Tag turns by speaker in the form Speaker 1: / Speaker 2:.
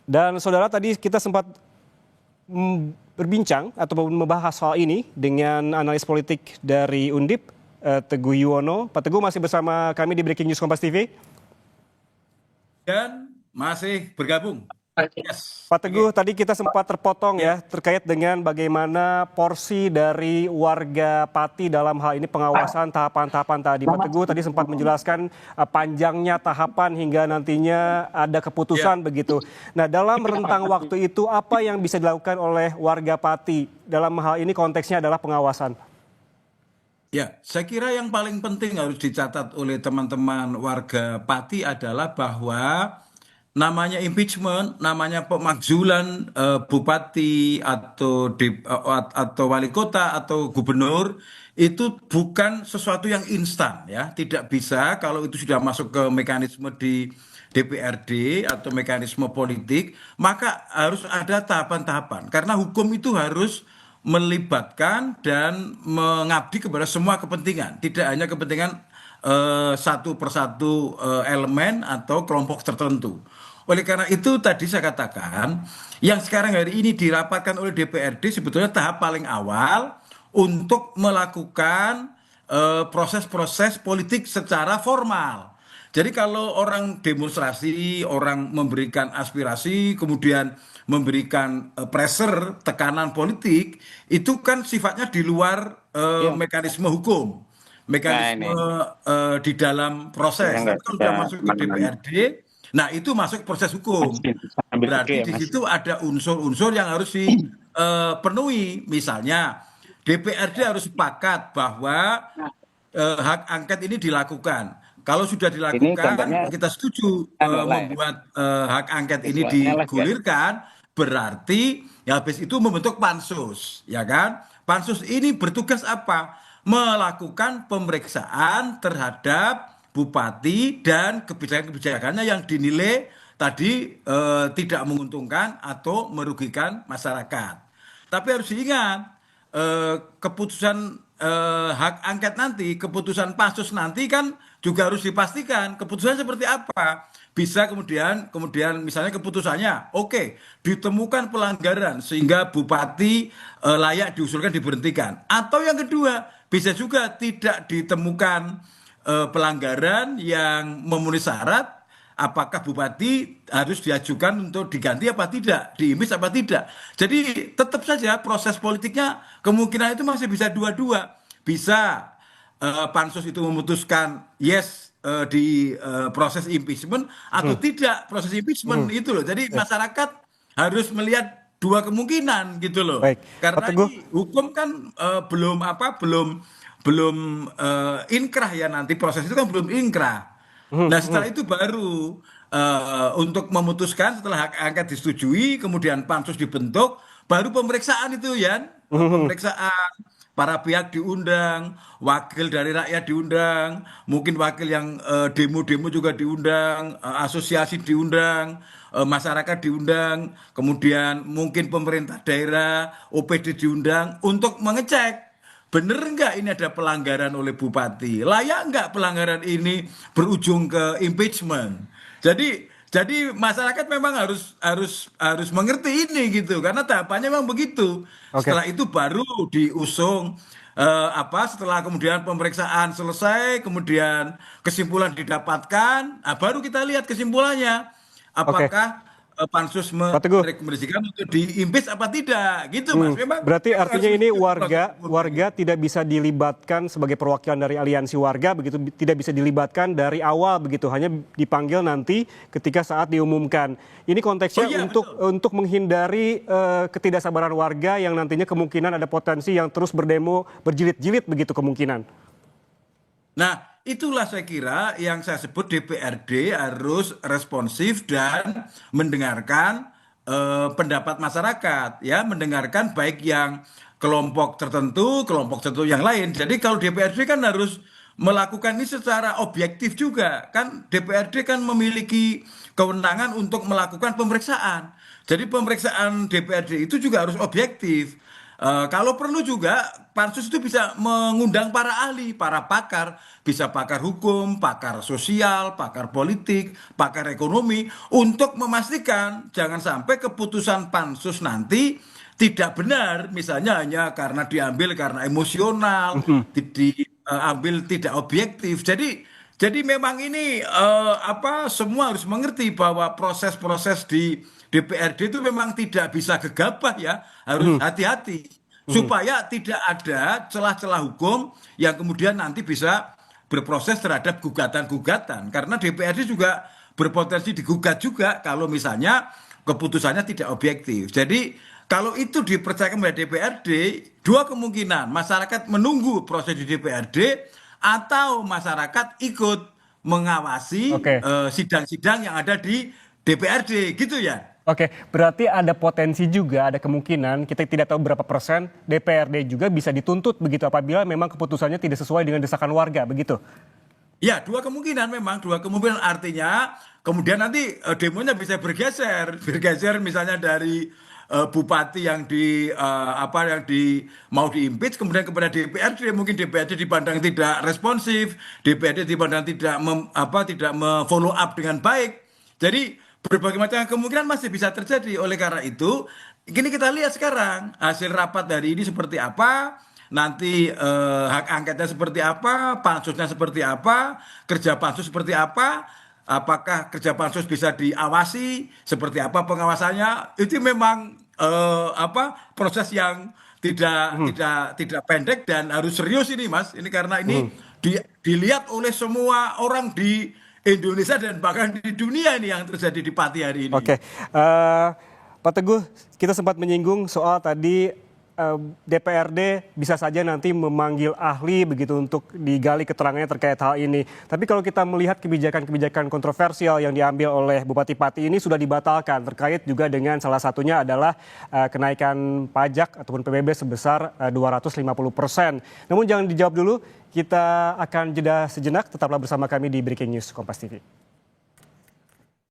Speaker 1: Dan saudara, tadi kita sempat berbincang ataupun membahas soal ini dengan analis politik dari Undip, Teguh Yuwono. Pak Teguh masih bersama kami di Breaking News Kompas TV.
Speaker 2: Dan masih bergabung.
Speaker 1: Yes. Pak Teguh, tadi kita sempat terpotong ya terkait dengan bagaimana porsi dari warga Pati dalam hal ini pengawasan tahapan-tahapan tadi. Pak Teguh tadi sempat menjelaskan panjangnya tahapan hingga nantinya ada keputusan begitu. Nah, dalam rentang waktu itu apa yang bisa dilakukan oleh warga Pati? Dalam hal ini konteksnya adalah pengawasan.
Speaker 2: Ya, saya kira yang paling penting harus dicatat oleh teman-teman warga Pati adalah bahwa namanya impeachment, namanya pemakzulan bupati atau wali kota atau gubernur itu bukan sesuatu yang instan ya. Tidak bisa kalau itu sudah masuk ke mekanisme di DPRD atau mekanisme politik, maka harus ada tahapan-tahapan. Karena hukum itu harus melibatkan dan mengabdi kepada semua kepentingan, tidak hanya kepentingan satu persatu elemen atau kelompok tertentu. Oleh karena itu tadi saya katakan yang sekarang hari ini dirapatkan oleh DPRD sebetulnya tahap paling awal untuk melakukan proses-proses politik secara formal. Jadi kalau orang demonstrasi, orang memberikan aspirasi, kemudian memberikan pressure, tekanan politik, itu kan sifatnya di luar mekanisme hukum, mekanisme di dalam proses. Tapi kalau sudah masuk ke DPRD, nah itu masuk proses hukum. Berarti di situ ada unsur-unsur yang harus dipenuhi. Misalnya DPRD harus sepakat bahwa hak angket ini dilakukan. Kalau sudah dilakukan, kita setuju membuat hak angket ini digulirkan, berarti ya habis itu membentuk pansus, ya kan? Pansus ini bertugas apa? Melakukan pemeriksaan terhadap bupati dan kebijakan-kebijakannya yang dinilai tadi tidak menguntungkan atau merugikan masyarakat. Tapi harus diingat, keputusan hak angket nanti, keputusan pansus nanti kan juga harus dipastikan keputusannya seperti apa. Bisa kemudian misalnya keputusannya, oke, ditemukan pelanggaran sehingga bupati layak diusulkan diberhentikan. Atau yang kedua, bisa juga tidak ditemukan pelanggaran yang memenuhi syarat, apakah bupati harus diajukan untuk diganti apa tidak, diimpeach apa tidak. Jadi tetap saja proses politiknya kemungkinan itu masih bisa dua-dua. Bisa pansus itu memutuskan yes di proses impeachment atau tidak proses impeachment itu loh. Jadi masyarakat harus melihat dua kemungkinan gitu loh.
Speaker 1: Baik.
Speaker 2: Karena ini hukum kan belum inkrah ya, nanti proses itu kan belum inkrah. Nah setelah itu baru untuk memutuskan setelah hak angket disetujui, kemudian pansus dibentuk, baru pemeriksaan itu ya, pemeriksaan para pihak diundang, wakil dari rakyat diundang, mungkin wakil yang demo-demo juga diundang, asosiasi diundang, masyarakat diundang, kemudian mungkin pemerintah daerah, OPD diundang untuk mengecek bener nggak ini ada pelanggaran oleh bupati, layak nggak pelanggaran ini berujung ke impeachment. Jadi masyarakat memang harus mengerti ini gitu, karena tahapannya memang begitu. Setelah itu baru diusung setelah kemudian pemeriksaan selesai, kemudian kesimpulan didapatkan, baru kita lihat kesimpulannya. Apakah pansus merekomendasikan untuk diimpeach apa tidak gitu Mas. Memang
Speaker 1: berarti artinya ini warga tidak bisa dilibatkan sebagai perwakilan dari aliansi warga begitu, tidak bisa dilibatkan dari awal begitu, hanya dipanggil nanti ketika saat diumumkan. Ini konteksnya untuk menghindari ketidaksabaran warga yang nantinya kemungkinan ada potensi yang terus berdemo berjilid-jilid begitu kemungkinan.
Speaker 2: Nah, itulah saya kira yang saya sebut DPRD harus responsif dan mendengarkan pendapat masyarakat, ya, mendengarkan baik yang kelompok tertentu yang lain. Jadi kalau DPRD kan harus melakukan ini secara objektif juga. Kan DPRD kan memiliki kewenangan untuk melakukan pemeriksaan. Jadi pemeriksaan DPRD itu juga harus objektif. Kalau perlu juga pansus itu bisa mengundang para ahli, para pakar, bisa pakar hukum, pakar sosial, pakar politik, pakar ekonomi untuk memastikan jangan sampai keputusan pansus nanti tidak benar, misalnya hanya karena diambil karena emosional, diambil tidak objektif. Jadi memang ini semua harus mengerti bahwa proses-proses di DPRD itu memang tidak bisa gegabah ya, harus hati-hati supaya tidak ada celah-celah hukum yang kemudian nanti bisa berproses terhadap gugatan-gugatan karena DPRD juga berpotensi digugat juga kalau misalnya keputusannya tidak objektif. Jadi kalau itu dipercayakan oleh DPRD, dua kemungkinan masyarakat menunggu proses di DPRD atau masyarakat ikut mengawasi
Speaker 1: Oke.
Speaker 2: sidang-sidang yang ada di DPRD gitu ya.
Speaker 1: Oke, berarti ada potensi juga, ada kemungkinan, kita tidak tahu berapa persen, DPRD juga bisa dituntut begitu apabila memang keputusannya tidak sesuai dengan desakan warga, begitu?
Speaker 2: Ya, dua kemungkinan memang, dua kemungkinan artinya kemudian nanti demonya bisa bergeser misalnya dari bupati yang mau diimpeach kemudian kepada DPRD, mungkin DPRD dipandang tidak responsif, DPRD dipandang tidak follow up dengan baik. Jadi berbagai macam kemungkinan masih bisa terjadi. Oleh karena itu, ini kita lihat sekarang hasil rapat dari ini seperti apa, nanti hak angketnya seperti apa, pansusnya seperti apa, kerja pansus seperti apa, apakah kerja pansus bisa diawasi, seperti apa pengawasannya. Itu memang proses yang tidak pendek dan harus serius ini, Mas. Ini karena ini dilihat oleh semua orang di Indonesia dan bahkan di dunia ini yang terjadi di Pati hari ini.
Speaker 1: Oke, Pak Teguh, kita sempat menyinggung soal tadi DPRD bisa saja nanti memanggil ahli begitu untuk digali keterangannya terkait hal ini. Tapi kalau kita melihat kebijakan-kebijakan kontroversial yang diambil oleh Bupati Pati ini sudah dibatalkan terkait juga dengan salah satunya adalah kenaikan pajak ataupun PBB sebesar 250%. Namun jangan dijawab dulu, kita akan jeda sejenak, tetaplah bersama kami di Breaking News Kompas TV.